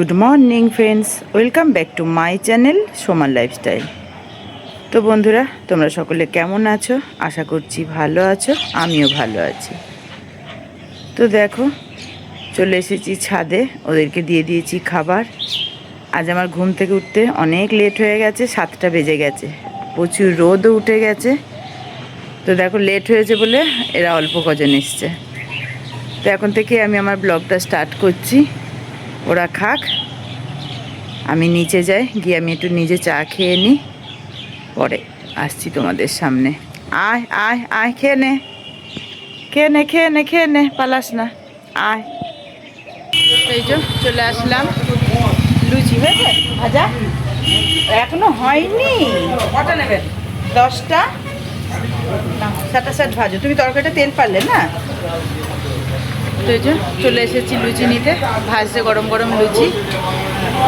Good morning friends, welcome back to my channel সোমার lifestyle. তো বন্ধুরা, তোমরা সকলে কেমন আছো? আশা করছি ভালো আছো, আমিও ভালো আছি। তো দেখো, চলে এসেছি ছাদে, ওদেরকে দিয়ে দিয়েছি খাবার। আজ আমার ঘুম থেকে উঠতে অনেক লেট হয়ে গেছে, 7টা বেজে গেছে, প্রচুর রোদও উঠে গেছে। তো দেখো, লেট হয়েছে বলে এরা অল্প কজন এসছে। তো এখন থেকে আমি আমার ব্লগটা স্টার্ট করছি। ওরা খাক, আমি নিচে যাই, গিয়ে আমি একটু নিজে চা খেয়ে নিই, পরে আসছি তোমাদের সামনে। আয় আয় আয়, খেয়ে নে খেয়ে নে খেয়ে নে খেয়ে নে, পালাস না, আয়। এই যে চলে আসলাম। লুচি হয়েছে ভাজা? এখনো হয়নি। কটা নেবেন? 10টা। সাটা সাট ভাজো, তুমি তরকারিটা তেল পারলে না। তো এই যে চলে এসেছি লুচি নিতে, ভাজতে গরম গরম লুচি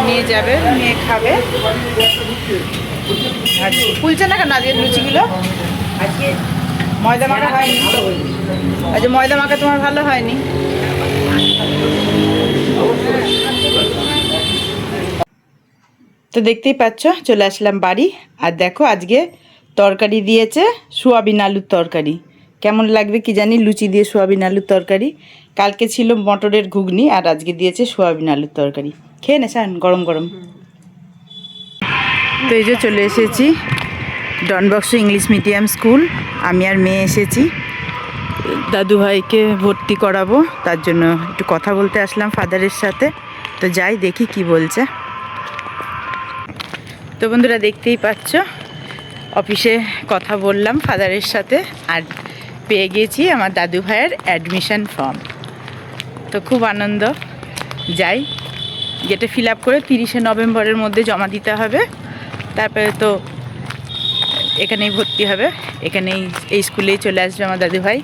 নিয়ে যাবে, নিয়ে খাবে। ফুলছে না কেন আজকের লুচিগুলো? আজকে ময়দা মাখা হয়নি। আজ ময়দা মাখা তোমার ভালো হয়নি। তো দেখতেই পাচ্ছ, চলে আসলাম বাড়ি। আর দেখো, আজকে তরকারি দিয়েছে সোয়াবিন আলুর তরকারি। কেমন লাগবে কি জানি, লুচি দিয়ে সোয়াবিন আলুর তরকারি। কালকে ছিল মটরের ঘুগনি, আর আজকে দিয়েছে সোয়াবিন আলুর তরকারি। খেয়ে নে শান, গরম গরম। তো এই যে চলে এসেছি ডনবক্স ইংলিশ মিডিয়াম স্কুল। আমি আর মেয়ে এসেছি দাদুভাইকে ভর্তি করাবো, তার জন্য একটু কথা বলতে আসলাম ফাদারের সাথে। তো যাই, দেখি কি বলছে। তো বন্ধুরা, দেখতেই পাচ্ছ, অফিসে কথা বললাম ফাদারের সাথে, আর পেয়ে গিয়েছি আমার দাদু ভাইয়ের অ্যাডমিশন ফর্ম। তো খুব আনন্দ। যাই, গেটে ফিল আপ করে 30শে নভেম্বরের মধ্যে জমা দিতে হবে। তারপরে তো এখানেই ভর্তি হবে, এখানেই এই স্কুলেই চলে আসবে আমার দাদু ভাই,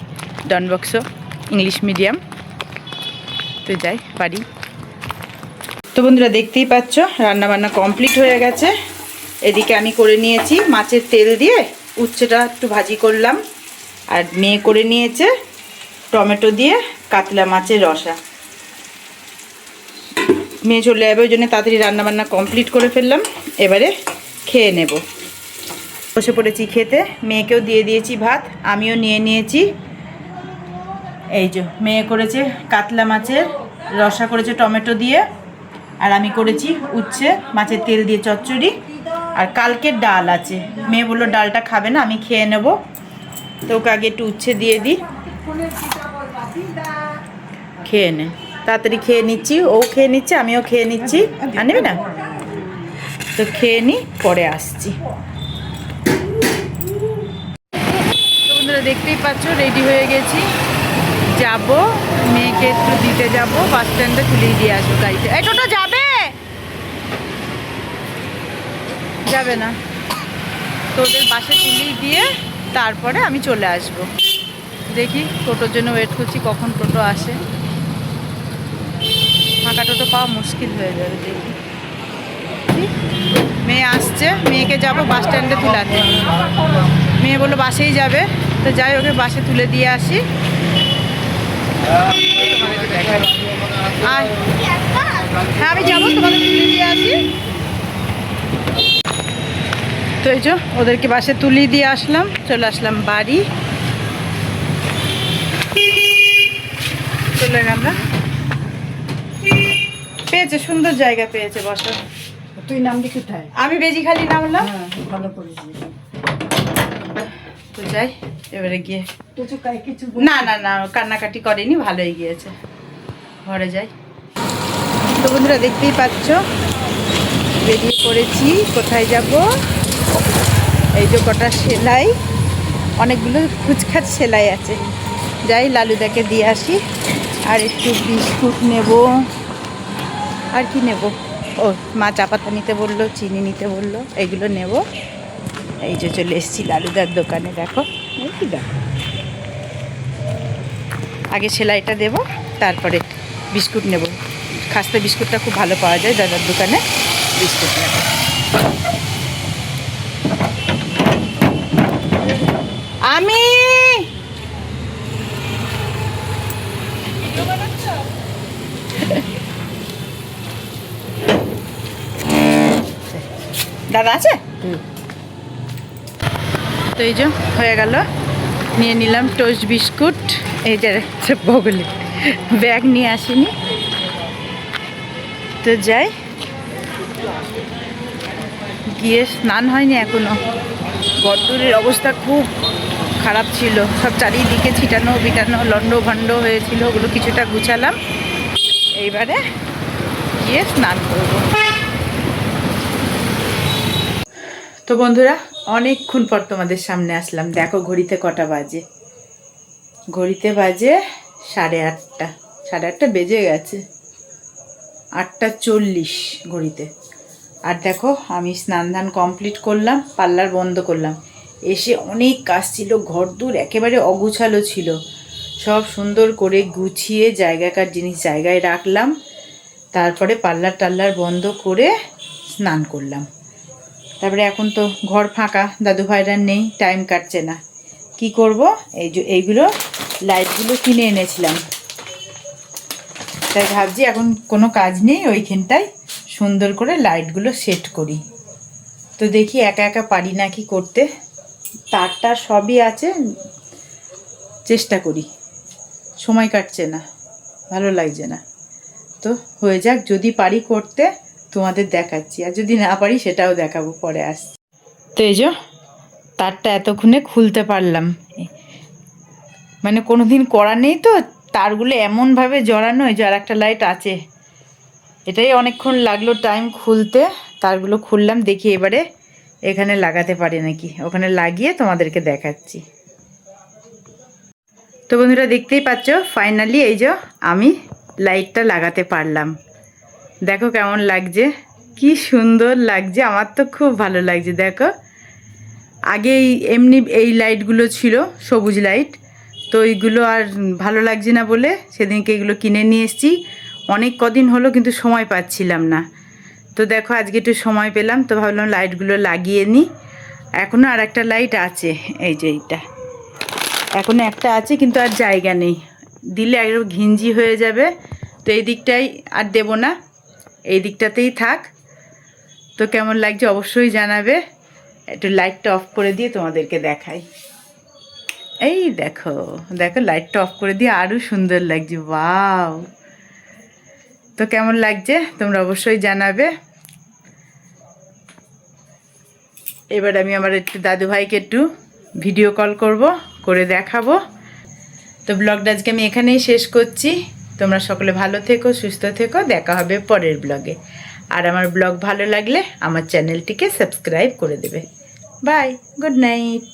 ডনবক্স ইংলিশ মিডিয়াম। তো যাই বাড়ি। তো বন্ধুরা, দেখতেই পাচ্ছ, রান্নাবান্না কমপ্লিট হয়ে গেছে। এদিকে আমি করে নিয়েছি মাছের তেল দিয়ে উচ্ছেটা একটু ভাজি করলাম, আর মেয়ে করে নিয়েছে টমেটো দিয়ে কাতলা মাছের রসা। মেয়ে চলে যাবে, ওই জন্য তাড়াতাড়ি রান্নাবান্না কমপ্লিট করে ফেললাম। এবারে খেয়ে নেব। বসে পড়েছি খেতে, মেয়েকেও দিয়ে দিয়েছি ভাত, আমিও নিয়ে নিয়েছি। এই যে মেয়ে করেছে কাতলা মাছের রসা, করেছে টমেটো দিয়ে, আর আমি করেছি উচ্ছে মাছের তেল দিয়ে চচ্চড়ি। আর কালকের ডাল আছে, মেয়ে বললো ডালটা খাবে না, আমি খেয়ে নেব। তো ওকে আগে একটু উচ্ছে দিয়ে দিই, খেয়ে নে। তাড়াতাড়ি খেয়ে নিচ্ছি, ও খেয়ে নিচ্ছে, আমিও খেয়ে নিচ্ছি। আর নেবে না তো খেয়ে নিই, পরে আসছি। তো বন্ধুরা, দেখতেই পাচ্ছ, রেডি হয়ে গেছি, যাব মেয়েকে একটু দিতে যাব, বাস স্ট্যান্ডে তুলেই দিয়ে আসবো গাড়িতে। এই টোটো যাবে? যাবে না। তো ওদের বাসে তুলেই দিয়ে তারপরে আমি চলে আসব। দেখি, টোটোর জন্য ওয়েট করছি, কখন টোটো আসে। ফাঁকা টোটো পাওয়া মুশকিল হয়ে যাবে। দেখি, মেয়ে আসছে, মেয়েকে যাব বাস স্ট্যান্ডে তুলাতে। মেয়ে বললো বাসেই যাবে, তো যাই, ওকে বাসে তুলে দিয়ে আসি। আয়, হ্যাঁ আমি যাবো, তোমাকে তুলে দিয়ে আসি। তো এই যে ওদেরকে বাসে তুলিয়ে দিয়ে আসলাম, চলে আসলাম বাড়ি। চলে গেলাম, পেয়েছে সুন্দর জায়গা পেয়েছে বসার। তুই নামলি কোথায়? আমি বেজিখালি নামলাম। ভালো করেছিস। তো যাই, এবারে গিয়ে কিছু না না না, কান্নাকাটি করেনি, ভালোই গিয়েছে। ঘরে যাই। তো বন্ধুরা, দেখতেই পাচ্ছ, বেরিয়ে পড়েছি। কোথায় যাব? এই যে কটা সেলাই, অনেকগুলো কুচখাচ সেলাই আছে। যাই, লালুদাকে দিয়ে আসি। আর একটু বিস্কুট নেব। আর কি নেব? ও, মা চা পাতা নিতে বললো, চিনি নিতে বললো, এইগুলো নেব। এই যে চলে এসেছি লালুদার দোকানে। দেখো, এই কি দেখো, আগে সেলাইটা দেব, তারপরে বিস্কুট নেব। খাস্তা বিস্কুটটা খুব ভালো পাওয়া যায় দাদার দোকানে, বিস্কুট নেব। আমি দাদা আছে? তো এই যে হয়ে গেল, নিয়ে নিলাম টোস্ট বিস্কুট। এই যে বগলে ব্যাগ নিয়ে আসিনি, তো যাই। গিয়ে স্নান হয়নি এখনো, গদ্দুরের অবস্থা খুব খারাপ ছিল, সব চারিদিকে ছিটানো বিটানো লন্ড ভন্ড হয়েছিল, ওগুলো কিছুটা গুছালাম। এইবারে গিয়ে স্নান করব। তো বন্ধুরা, অনেকক্ষণ পর তোমাদের সামনে আসলাম। দেখো ঘড়িতে কটা বাজে, ঘড়িতে বাজে 8:30। 8:30 বেজে গেছে, 8:40 ঘড়িতে। আর দেখো আমি স্নান ধান কমপ্লিট করলাম, পার্লার বন্ধ করলাম। এসে অনেক কাজ ছিল, ঘরদূর একেবারে অগুছালো ছিল, সব সুন্দর করে গুছিয়ে জায়গাকার জিনিস জায়গায় রাখলাম। তারপরে পার্লার টার্লার বন্ধ করে স্নান করলাম। তারপরে এখন তো ঘর ফাঁকা, দাদু ভাইরা নেই, টাইম কাটছে না। কি করব, এইগুলো লাইটগুলো কিনে এনেছিলাম, তাই ভাবছি এখন কোনো কাজ নেই, ওইখানটায় সুন্দর করে লাইটগুলো সেট করি। তো দেখি একা একা পারি না কি করতে, তারটা সবই আছে, চেষ্টা করি। সময় কাটছে না, ভালো লাগছে না, তো হয়ে যাক। যদি পারি করতে তোমাদের দেখাচ্ছি, আর যদি না পারি সেটাও দেখাবো, পরে আসছি। তো এই যে তারটা এতক্ষণে খুলতে পারলাম, মানে কোনো দিন করা নেই তো, তারগুলো এমনভাবে জড়ানো, যে আর একটা লাইট আছে, এটাই অনেকক্ষণ লাগলো টাইম খুলতে। তারগুলো খুললাম, দেখি এবারে এখানে লাগাতে পারি নাকি, ওখানে লাগিয়ে তোমাদেরকে দেখাচ্ছি। তো বন্ধুরা দেখতেই পাচ্ছ, ফাইনালি এই যে আমি লাইটটা লাগাতে পারলাম। দেখো কেমন লাগছে, কি সুন্দর লাগছে, আমার তো খুব ভালো লাগছে। দেখো আগে এমনি এই লাইটগুলো ছিল সবুজ লাইট, তো এইগুলো আর ভালো লাগছে না বলে সেদিনকে এগুলো কিনে নিয়ে এসেছি। অনেক কদিন হলো কিন্তু সময় পাচ্ছিলাম না, তো দেখো আজকে একটু সময় পেলাম, তো ভাবলাম লাইটগুলো লাগিয়ে নিই। এখনও আর একটা লাইট আছে, এই যে এইটা এখনও একটা আছে, কিন্তু আর জায়গা নেই, দিলে একদম ঘিঞ্জি হয়ে যাবে। তো এই দিকটাই আর দেব না, এই দিকটাতেই থাক। তো কেমন লাগছে অবশ্যই জানাবে। একটু লাইটটা অফ করে দিয়ে তোমাদেরকে দেখাই। এই দেখো দেখো, লাইটটা অফ করে দিয়ে আরও সুন্দর লাগছে, ওয়াও। তো কেমন লাগছে তোমরা অবশ্যই জানাবে। এবার আমি আমার একটু দাদুভাইকে একটু ভিডিও কল করব, করে দেখাবো। তো ব্লগটা আজকে আমি এখানেই শেষ করছি। তোমরা সকলে ভালো থেকো, সুস্থ থেকো, দেখা হবে পরের ব্লগে। আর আমার ব্লগ ভালো লাগলে আমার চ্যানেলটিকে সাবস্ক্রাইব করে দেবে। Bye, good night.